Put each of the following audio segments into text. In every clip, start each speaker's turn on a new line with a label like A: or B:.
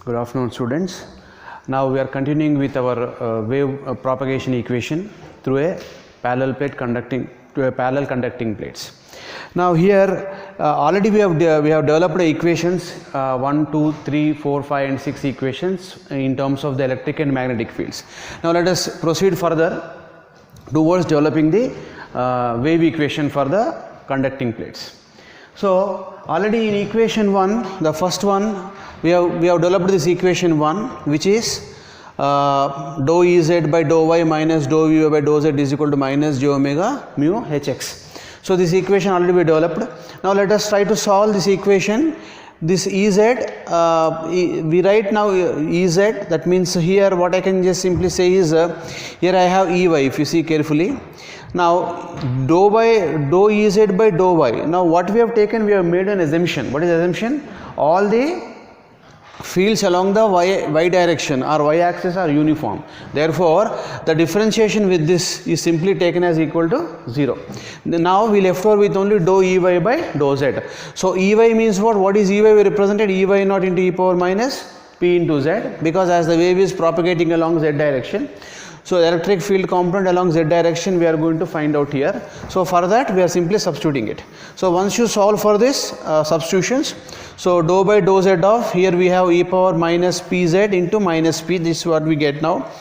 A: Good afternoon, students. Now we are continuing with our wave propagation equation through a parallel conducting plates. Now here already we have developed equations 1, 2, 3, 4, 5 and 6 equations in terms of the electric and magnetic fields. Now let us proceed further towards developing the wave equation for the conducting plates. So already in equation 1, the first one, we have developed this equation 1, which is dou Ez by dou y minus dou Vy by dou z is equal to minus j omega mu hx. So this equation already we developed. Now let us try to solve this equation. This Ez, we write now Ez, that means here what I can just simply say is, here I have Ey, if you see carefully. Now dou Ez by dou y. Now what we have taken, we have made an assumption. What is assumption? All the fields along the y direction or y axis are uniform. Therefore the differentiation with this is simply taken as equal to 0. Now we left over with only dou Ey by dou z. So Ey means what? What is Ey? We represented Ey naught into e power minus p into z, because as the wave is propagating along z direction, so electric field component along z direction we are going to find out here. So for that we are simply substituting it. So once you solve for this substitutions, so dou by dou z of, here we have e power minus pz into minus p, this is what we get now.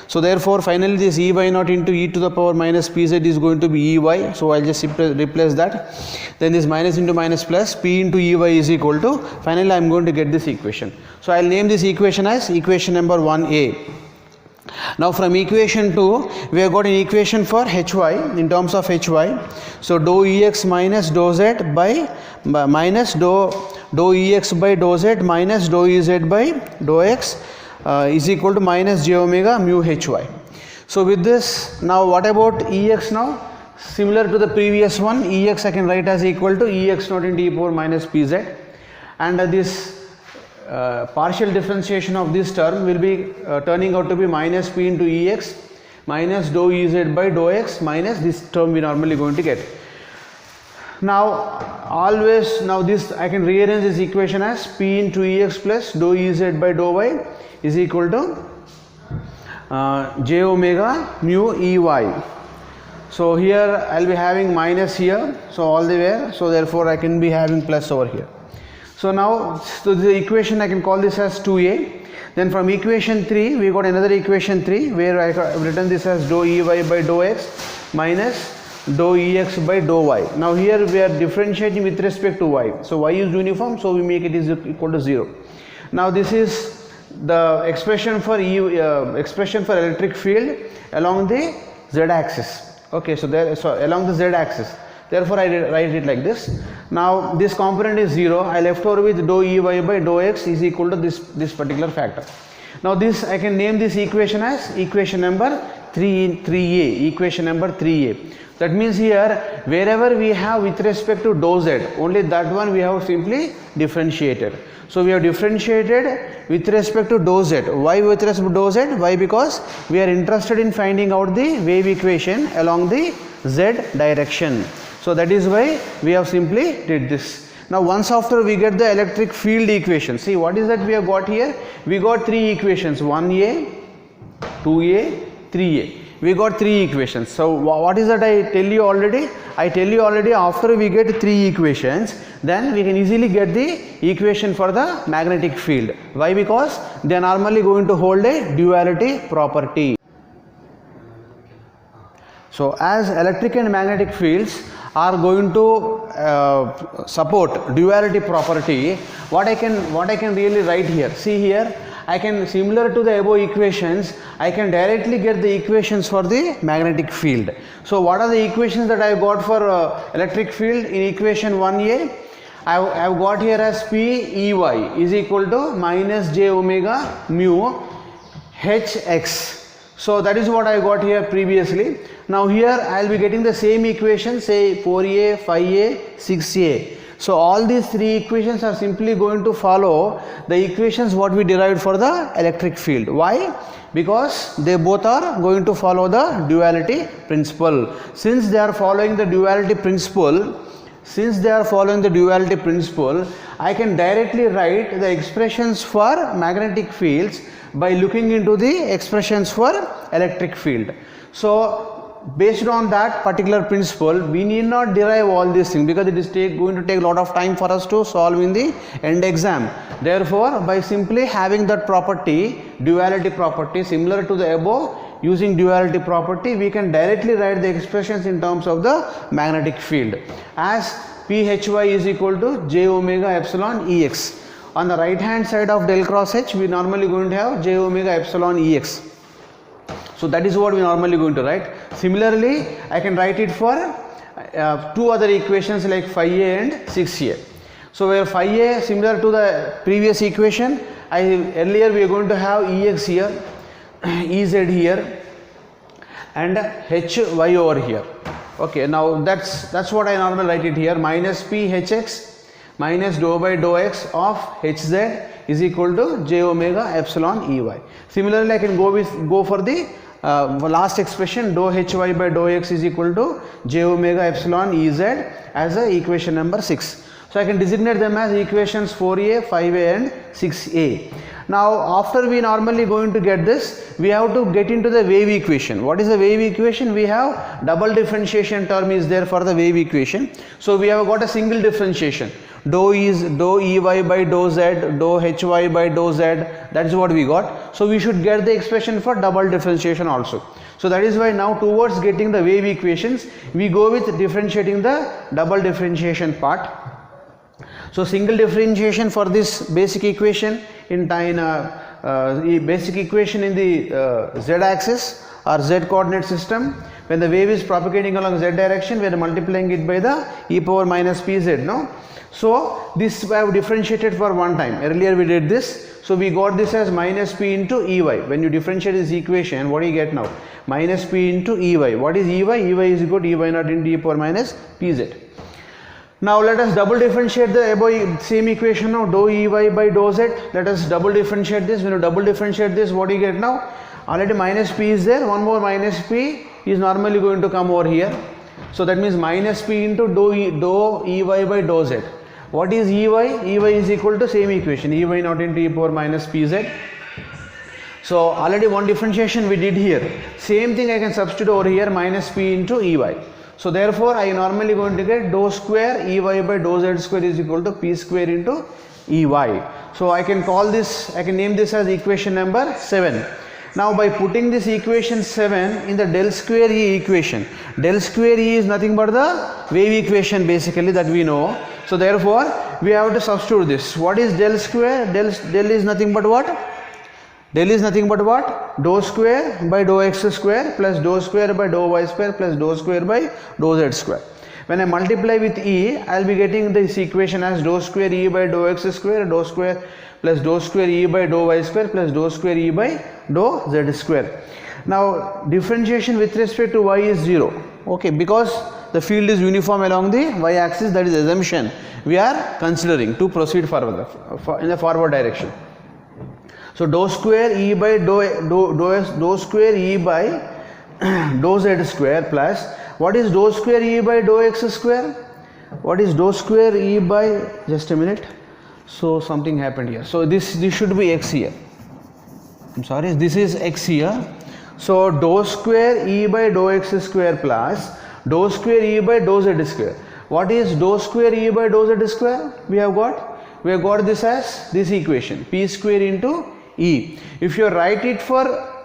A: So therefore finally this Ey naught into e to the power minus pz is going to be Ey. So I'll just simply replace that. Then this minus into minus plus p into Ey is equal to, finally I'm going to get this equation. So I'll name this equation as equation number 1a. Now from equation 2 we have got an equation for hy in terms of hy. So dou Ex minus dou z by minus dou Ex by dou z minus dou Ez by dou x is equal to minus j omega mu hy. So with this, now what about Ex now? Similar to the previous one, Ex I can write as equal to Ex naught into e power minus pz, and this partial differentiation of this term will be turning out to be minus p into Ex minus dou Ez by dou x minus this term we normally going to get. Now always, now this I can rearrange this equation as p into Ex plus dou Ez by dou y is equal to j omega mu Ey. So here I will be having minus here, so all the way, so therefore I can be having plus over here. So now, so the equation I can call this as 2a. Then from equation 3 we got another equation 3 where I have written this as dou Ey by dou x minus dou Ex by dou y. Now here we are differentiating with respect to y. So y is uniform, so we make it is equal to 0. Now this is the expression for electric field along the z axis. Okay, so along the z axis. Therefore I write it like this. Now this component is 0. I left over with dou Ey by dou x is equal to this particular factor. Now this I can name this equation as equation number 3a. Equation number 3a. That means here wherever we have with respect to dou z, only that one we have simply differentiated. So we have differentiated with respect to dou z. Why with respect to dou z? Why? Because we are interested in finding out the wave equation along the z direction. So that is why we have simply did this. Now once after we get the electric field equation, see what is that we have got here? We got 3 equations, 1a, 2a, 3a. We got 3 equations. So what is that I tell you already? I tell you already, after we get 3 equations, then we can easily get the equation for the magnetic field. Why? Because they are normally going to hold a duality property. So as electric and magnetic fields are going to support duality property, what I can really write here, see here, I can, similar to the above equations, I can directly get the equations for the magnetic field. So what are the equations that I got for electric field in equation 1a? I have got here as p Ey is equal to minus j omega mu hx. So that is what I got here previously. Now here I will be getting the same equation, say 4a, 5a, 6a. So all these 3 equations are simply going to follow the equations what we derived for the electric field. Why? Because they both are going to follow the duality principle. Since they are following the duality principle, since they are following the duality principle, I can directly write the expressions for magnetic fields by looking into the expressions for electric field. So based on that particular principle, we need not derive all these things because it is going to take a lot of time for us to solve in the end exam. Therefore, by simply having that property, duality property similar to the above, using duality property, we can directly write the expressions in terms of the magnetic field as Phy is equal to j omega epsilon Ex. On the right hand side of del cross H, we normally going to have j omega epsilon Ex. So that is what we normally going to write. Similarly, I can write it for two other equations like phi a and 6a. So where phi a similar to the previous equation, earlier we are going to have Ex here, Ez here, and Hy over here. Okay, now that's what I normally write it here, minus P Hx minus dou by dou x of Hz is equal to j omega epsilon Ey. Similarly, I can go for the last expression, dou Hy by dou x is equal to j omega epsilon Ez as a equation number 6. So I can designate them as equations 4a, 5a and 6a. Now after we normally going to get this, we have to get into the wave equation. What is the wave equation? We have double differentiation term is there for the wave equation. So we have got a single differentiation. Dou is dou Ey by dou z, dou Hy by dou z, that is what we got. So we should get the expression for double differentiation also. So that is why now towards getting the wave equations, we go with differentiating the double differentiation part. So single differentiation for this basic equation in basic equation in the z axis or z coordinate system, when the wave is propagating along z direction, we are multiplying it by the e power minus pz, no? So this I have differentiated for one time. Earlier we did this. So we got this as minus p into Ey. When you differentiate this equation, what do you get now? Minus p into Ey. What is Ey? Ey is equal to Ey naught into e power minus pz. Now let us double differentiate the above same equation now, dou Ey by dou z. Let us double differentiate this. When you double differentiate this, what do you get now? Already minus p is there, one more minus p is normally going to come over here. So that means minus p into dou Ey by dou z. What is Ey? Ey is equal to same equation, Ey naught into e power minus pz. So already one differentiation we did here. Same thing I can substitute over here, minus p into Ey. So therefore I normally going to get dou square Ey by dou z square is equal to p square into Ey. So I can call this, I can name this as equation number 7. Now by putting this equation 7 in the del square E equation, del square E is nothing but the wave equation basically that we know. So therefore we have to substitute this. What is del square? Del is nothing but what? Del is nothing but what? Dou square by dou x square plus dou square by dou y square plus dou square by dou z square. When I multiply with E, I will be getting this equation as dou square E by dou x square, dou square plus dou square E by dou y square plus dou square E by dou z square. Now differentiation with respect to y is 0. Okay, because the field is uniform along the y axis, that is assumption we are considering to proceed further in the forward direction. So dou square E by dou square E by dou z square plus what is dou square E by dou x square? What is dou square E by, just a minute. So something happened here. So this should be x here. I'm sorry, this is x here. So dou square E by dou x square plus dou square E by dou z square. What is dou square E by dou z square? We have got this as this equation, p square into E. If you write it for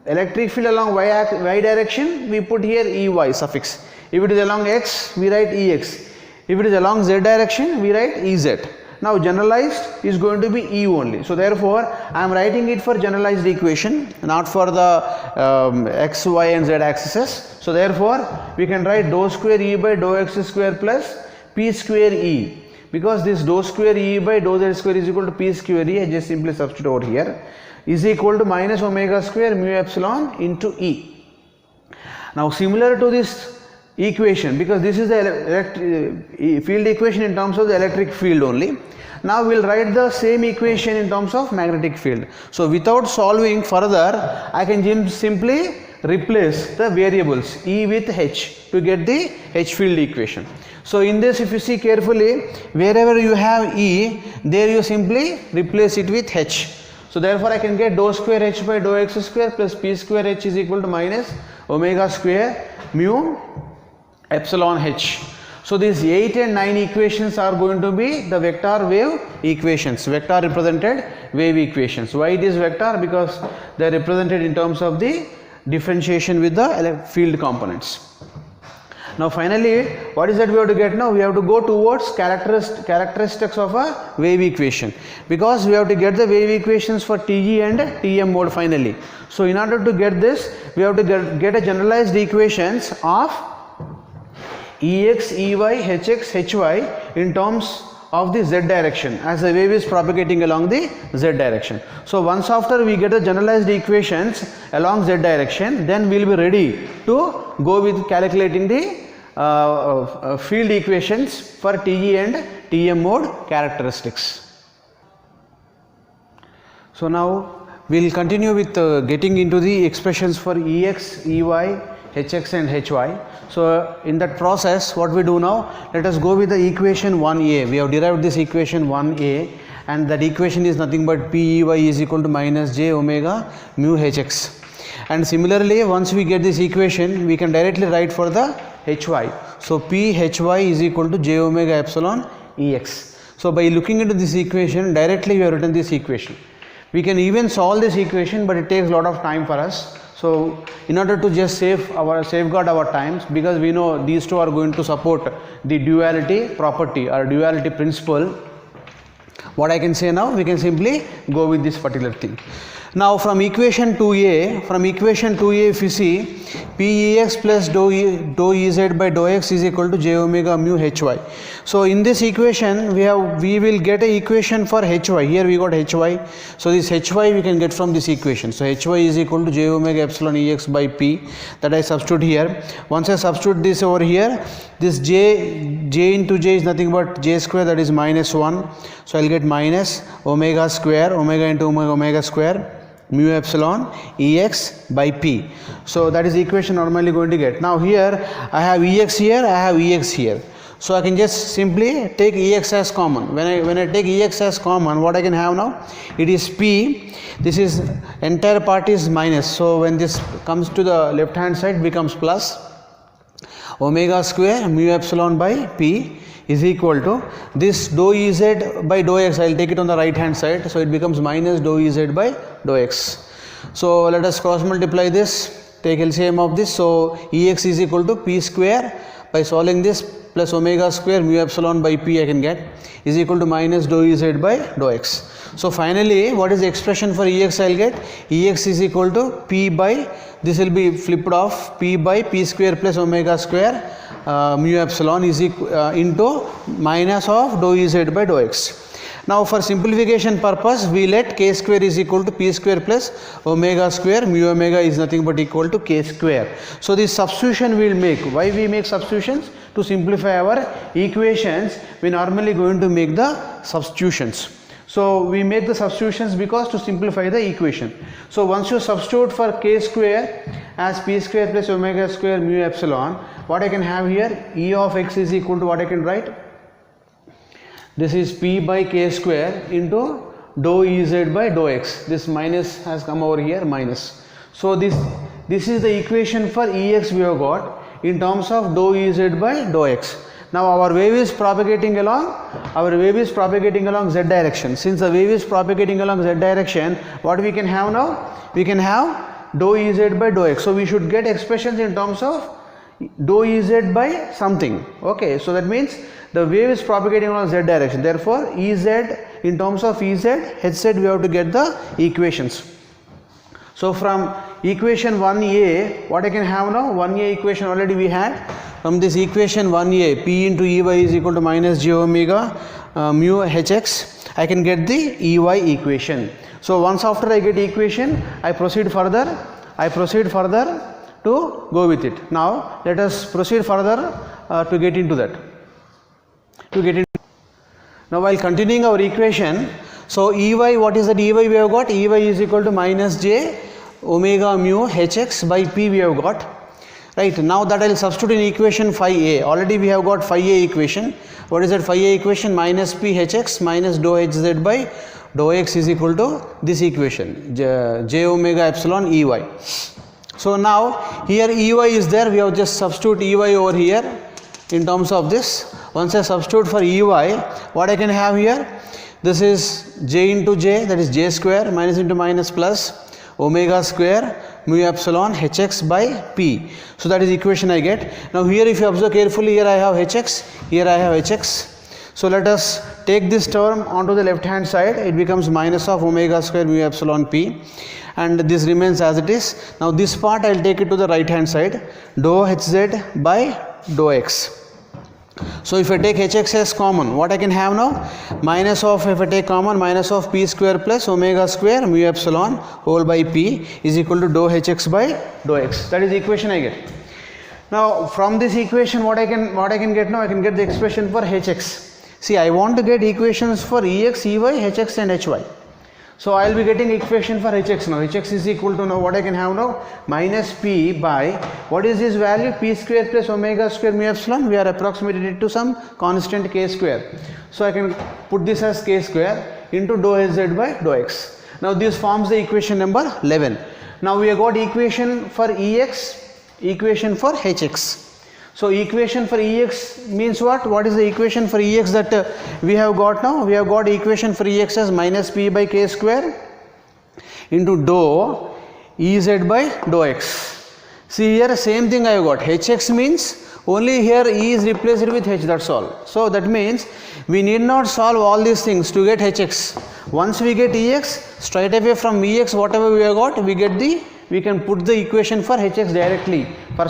A: electric field along y direction, we put here Ey suffix. If it is along x, we write Ex. If it is along z direction, we write Ez. Now generalized is going to be E only. So therefore I am writing it for generalized equation, not for the x, y and z axes. So therefore we can write dou square E by dou x square plus p square E. Because this dou square E by dou z square is equal to p square E, I just simply substitute over here, is equal to minus omega square mu epsilon into E. Now similar to this equation, because this is the field equation in terms of the electric field only. Now we will write the same equation in terms of magnetic field. So without solving further, I can simply replace the variables E with H to get the H field equation. So in this, if you see carefully, wherever you have E, there you simply replace it with H. So therefore I can get dou square H by dou x square plus P square H is equal to minus omega square mu epsilon H. So these 8 and 9 equations are going to be the vector wave equations, vector represented wave equations. Why it is vector? Because they are represented in terms of the differentiation with the field components. Now finally, what is that we have to get now? We have to go towards characteristics of a wave equation, because we have to get the wave equations for TE and TM mode finally. So in order to get this, we have to get a generalized equations of Ex, Ey, Hx, Hy in terms of the z direction as the wave is propagating along the z direction. So once after we get the generalized equations along z direction, then we will be ready to go with calculating the field equations for TE and TM mode characteristics. So now we will continue with getting into the expressions for Ex, Ey, Hx and Hy. So in that process, what we do now, let us go with the equation 1a. We have derived this equation 1a, and that equation is nothing but Pey is equal to minus j omega mu Hx. And similarly, once we get this equation, we can directly write for the Hy. So Phy is equal to j omega epsilon Ex. So by looking into this equation, directly we have written this equation. We can even solve this equation, but it takes a lot of time for us. So in order to just safeguard our times, because we know these two are going to support the duality property or duality principle, what I can say now, we can simply go with this particular thing. Now from equation 2a, if you see, Pex plus dou Ez by dou x is equal to j omega mu Hy. So in this equation we will get a equation for Hy. Here we got Hy. So this Hy we can get from this equation. So Hy is equal to j omega epsilon Ex by P, that I substitute here. Once I substitute this over here, this j into j is nothing but j square, that is minus 1. So I will get minus omega square, omega into omega square mu epsilon Ex by P. So that is the equation normally going to get. Now here I have Ex here, I have Ex here. So I can just simply take Ex as common. When I take Ex as common, what I can have now? It is P. This is entire part is minus. So when this comes to the left hand side, becomes plus omega square mu epsilon by P is equal to this dou Ez by dou x. I will take it on the right hand side, so it becomes minus dou Ez by dou x. So let us cross multiply this, take LCM of this. So Ex is equal to P square, by solving this, plus omega square mu epsilon by P I can get, is equal to minus dou Ez by dou x. So finally, what is the expression for Ex I will get? Ex is equal to P by, this will be flipped off, P by P square plus omega square mu epsilon is into minus of dou Ez by dou x. Now for simplification purpose, we let k square is equal to P square plus omega square mu omega is nothing but equal to k square. So this substitution we will make. Why we make substitutions? To simplify our equations, we normally going to make the substitutions. So we make the substitutions because to simplify the equation. So once you substitute for k square as P square plus omega square mu epsilon, what I can have here, E of x is equal to what I can write? This is P by k square into dou Ez by dou x. This minus has come over here, minus. So this is the equation for Ex we have got in terms of dou Ez by dou x. Now our wave is propagating along z direction. Since the wave is propagating along z direction, what we can have now? We can have dou Ez by dou x. So we should get expressions in terms of dou Ez by something. Okay, so that means the wave is propagating along z direction. Therefore, Ez, in terms of Ez, Hz, we have to get the equations. So from equation 1a, what I can have now? 1a equation already we had. From this equation 1a, P into Ey is equal to minus j omega mu Hx, I can get the Ey equation. So once after I get equation, I proceed further to go with it. Now let us proceed further to get into that. Now while continuing our equation, so Ey, what is that Ey we have got? Ey is equal to minus j omega mu Hx by P we have got. right? Now that I will substitute in equation phi a. Already we have got phi a equation. What is that phi a equation? Minus p hx minus dou hz by dou x is equal to this equation, j omega epsilon ey. So now here ey is there, we have just substitute ey over here in terms of this. Once I substitute for ey, what I can have here? This is j into j, that is j square, minus into minus plus omega square mu epsilon hx by p. So that is equation I get. Now here if you observe carefully, here I have hx, here I have hx. So let us take this term onto the left hand side. It becomes minus of omega square mu epsilon p, and this remains as it is. Now this part I will take it to the right hand side, dou hz by dou x. So if I take hx as common, what I can have now? Minus of, if I take common, minus of p square plus omega square mu epsilon whole by p is equal to dou hx by dou x. That is the equation I get. Now from this equation, what I can get now? I can get the expression for hx. See, I want to get equations for ex, ey, hx and hy. So I will be getting equation for hx now. Hx is equal to, now what I can have now? Minus p by, what is this value? P square plus omega square mu epsilon. We are approximating it to some constant k square. So I can put this as k square into dou hz by dou x. Now this forms the equation number 11. Now we have got equation for ex, equation for hx. So equation for ex means what? What is the equation for ex that we have got now? We have got equation for ex as minus p by k square into dou ez by dou x. See here same thing I have got. Hx means only here e is replaced with h, that's all. So that means we need not solve all these things to get hx. Once we get ex, straight away from ex whatever we have got, we can put the equation for hx directly for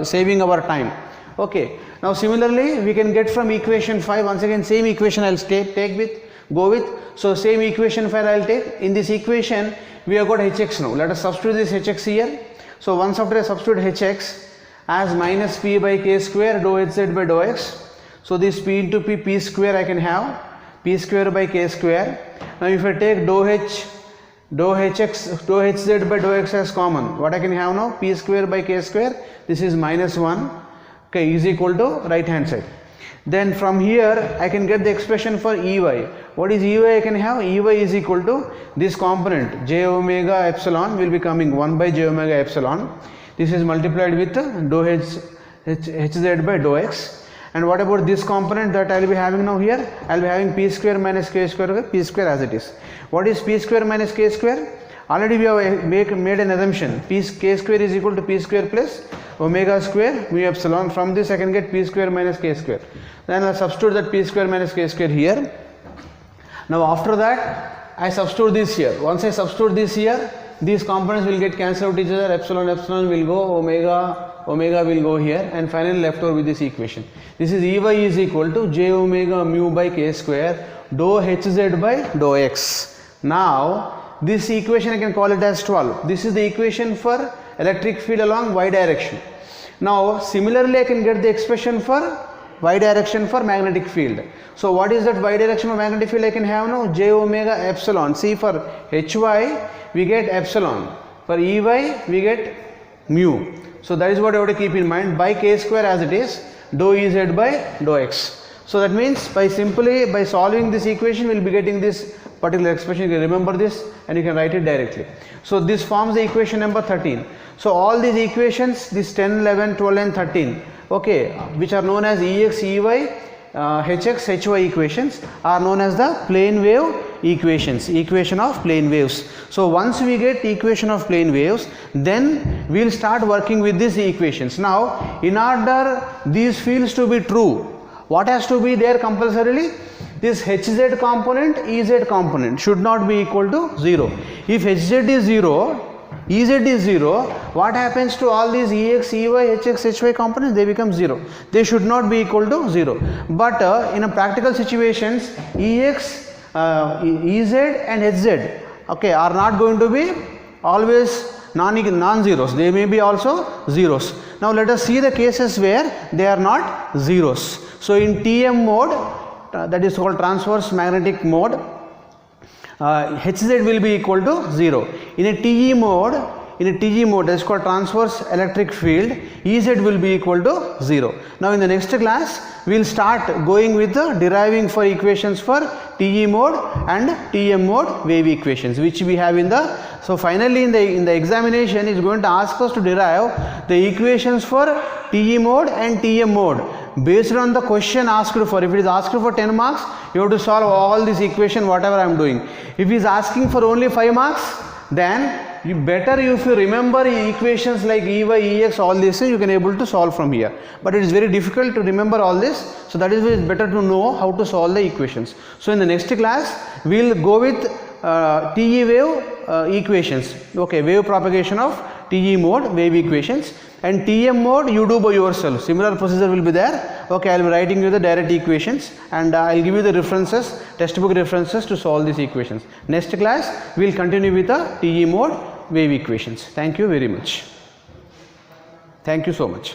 A: saving our time. Okay. Now similarly we can get from equation 5, once again same equation I will go with. So same equation 5 I will take. In this equation we have got hx now. Let us substitute this hx here. So once after I substitute hx as minus p by k square dou hz by dou x. So this p into p square I can have, p square by k square. Now if I take dou hz by dou x as common, what I can have now? P square by k square, this is minus 1, okay, is equal to right hand side. Then from here I can get the expression for ey. What is ey I can have? Ey is equal to this component j omega epsilon will be coming 1 by j omega epsilon. This is multiplied with dou hz by dou x. And what about this component that I will be having now here? I will be having p square minus k square, okay, p square as it is. What is p square minus k square? Already we have made an assumption, k square is equal to p square plus omega square mu epsilon. From this I can get p square minus k square. Then I will substitute that p square minus k square here. Now after that I substitute this here. Once I substitute this here, these components will get cancelled out each other, epsilon will go, omega will go here, and finally left over with this equation. This is ey is equal to j omega mu by k square dou hz by dou x. Now this equation I can call it as 12. This is the equation for electric field along y direction. Now similarly I can get the expression for y direction for magnetic field. So what is that y direction for magnetic field I can have now? J omega epsilon. See, for hy we get epsilon, for ey we get mu. So that is what I have to keep in mind, by k square as it is, dou ez by dou x. So that means by solving this equation we will be getting this particular expression. You can remember this and you can write it directly. So this forms the equation number 13. So all these equations, this 10, 11, 12 and 13, okay, which are known as ex, ey, hx, hy equations, are known as the plane wave equations, equation of plane waves. So once we get equation of plane waves, then we will start working with these equations. Now in order these fields to be true, what has to be there compulsorily? This hz component, ez component should not be equal to 0. If hz is 0, Ez is 0, what happens to all these Ex, Ey, Hx, Hy components? They become 0. They should not be equal to 0. But in a practical situations, Ex, Ez and Hz, okay, are not going to be always non-zeros. They may be also zeros. Now let us see the cases where they are not zeros. So in TM mode, that is called transverse magnetic mode, Hz will be equal to 0. In a TE mode, in a TE mode, that is called transverse electric field, Ez will be equal to 0. Now in the next class we will start going with the deriving for equations for TE mode and TM mode wave equations, which we have in the, so finally in the examination is going to ask us to derive the equations for TE mode and TM mode based on the question asked for. If it is asked for 10 marks, you have to solve all this equation whatever I am doing. If he is asking for only 5 marks, then you better if you remember equations like Ey, Ex, all this you can able to solve from here. But it is very difficult to remember all this, so that is why it is better to know how to solve the equations. So in the next class we will go with TE wave equations, okay, wave propagation of TE mode wave equations, and TM mode you do by yourself. Similar procedure will be there. Okay, I will be writing you the direct equations and I will give you the references, textbook references to solve these equations. Next class we will continue with the TE mode wave equations. Thank you very much. Thank you so much.